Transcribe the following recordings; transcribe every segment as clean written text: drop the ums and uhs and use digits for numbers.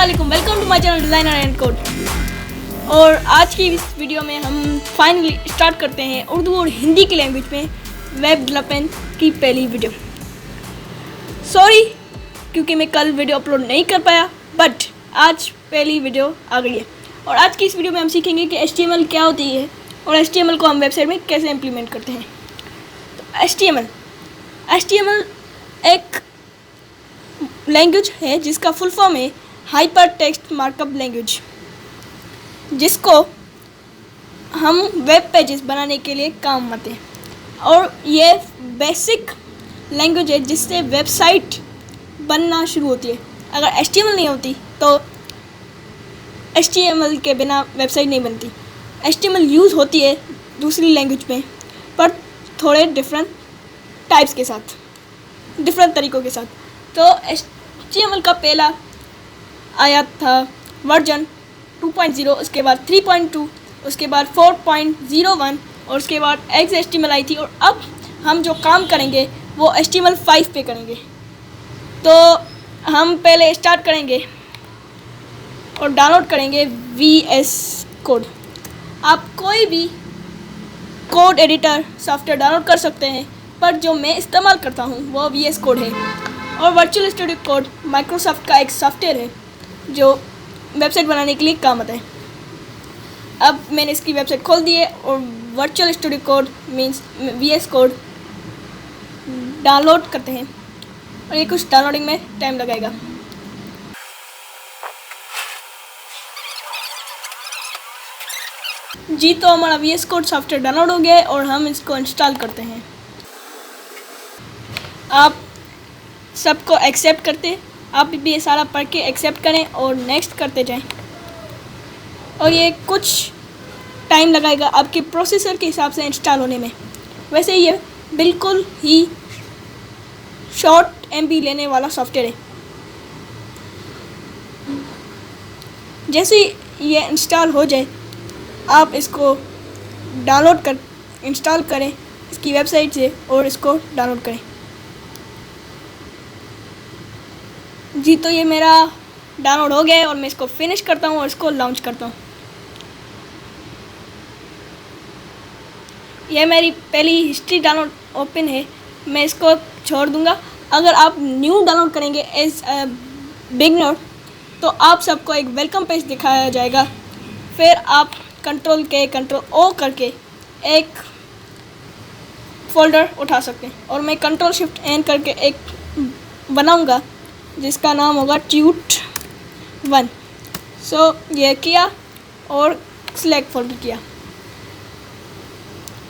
अस्सलामुअलैकुम, welcome to my channel designer and code. और आज की इस वीडियो में हम फाइनली स्टार्ट करते हैं उर्दू और हिंदी की लैंग्वेज में वेब डेवलपमेंट की पहली वीडियो। सॉरी क्योंकि मैं कल वीडियो अपलोड नहीं कर पाया, बट आज पहली वीडियो आ गई है। और आज की इस वीडियो में हम सीखेंगे कि HTML क्या होती है और HTML को हम वेबसाइट में कैसे इम्प्लीमेंट करते हैं। तो HTML एक लैंग्वेज है जिसका फुल फॉर्म है हाइपर टेक्स्ट मार्कअप लैंग्वेज, जिसको हम वेब पेजेस बनाने के लिए काम आते हैं। और ये बेसिक लैंग्वेज है जिससे वेबसाइट बनना शुरू होती है। अगर HTML नहीं होती तो HTML के बिना वेबसाइट नहीं बनती। HTML यूज़ होती है दूसरी लैंग्वेज में, पर थोड़े डिफरेंट टाइप्स के साथ, डिफरेंट तरीक़ों के साथ। तो HTML का पहला आया था वर्जन 2.0, उसके बाद 3.2, उसके बाद 4.01 और उसके बाद XHTML आई थी। और अब हम जो काम करेंगे वो HTML 5 पे करेंगे। तो हम पहले स्टार्ट करेंगे और डाउनलोड करेंगे VS कोड। आप कोई भी कोड एडिटर सॉफ्टवेयर डाउनलोड कर सकते हैं, पर जो मैं इस्तेमाल करता हूँ वो VS कोड है। और वर्चुअल स्टूडियो कोड माइक्रोसॉफ्ट का एक सॉफ्टवेयर है जो वेबसाइट बनाने के लिए काम आता है। अब मैंने इसकी वेबसाइट खोल दी है और virtual studio code means VS code download करते हैं और ये कुछ डाउनलोडिंग में टाइम लगाएगा। जी, तो हमारा VS कोड सॉफ्टवेयर डाउनलोड हो गया है और हम इसको इंस्टॉल करते हैं। आप सबको एक्सेप्ट करते, आप भी ये सारा पढ़ के एक्सेप्ट करें और नेक्स्ट करते जाएं। और ये कुछ टाइम लगाएगा आपके प्रोसेसर के हिसाब से इंस्टॉल होने में। वैसे ये बिल्कुल ही शॉर्ट MB लेने वाला सॉफ्टवेयर है। जैसे ये इंस्टॉल हो जाए आप इसको डाउनलोड कर इंस्टॉल करें इसकी वेबसाइट से और इसको डाउनलोड करें। जी, तो ये मेरा डाउनलोड हो गया है और मैं इसको फिनिश करता हूँ और इसको लॉन्च करता हूँ। यह मेरी पहली हिस्ट्री डाउनलोड ओपन है, मैं इसको छोड़ दूँगा। अगर आप न्यू डाउनलोड करेंगे एज अ बिगनर तो आप सबको एक वेलकम पेज दिखाया जाएगा। फिर आप Ctrl+K+O करके एक फ़ोल्डर उठा सकते हैं। और मैं Ctrl+Shift+N करके एक बनाऊँगा जिसका नाम होगा tut1। ये किया और सिलेक्ट फोल्डर किया।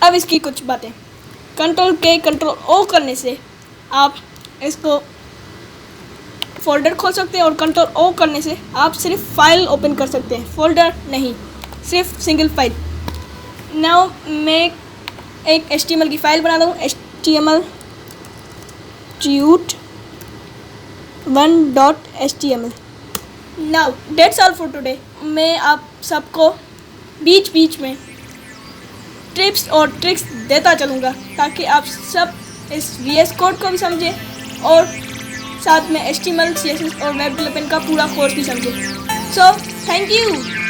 अब इसकी कुछ बातें, Ctrl+K+O करने से आप इसको फ़ोल्डर खोल सकते हैं और Ctrl+O करने से आप सिर्फ फाइल ओपन कर सकते हैं, फ़ोल्डर नहीं, सिर्फ सिंगल फाइल। नाउ मैं एक HTML की फ़ाइल बना दूँ, HTML tut1.html। Now that's all for today. मैं आप सबको बीच बीच में टिप्स और ट्रिक्स देता चलूँगा ताकि आप सब इस VS कोड को भी समझें और साथ में HTML CSS और वेब डेवलपमेंट का पूरा कोर्स भी समझें। So thank you.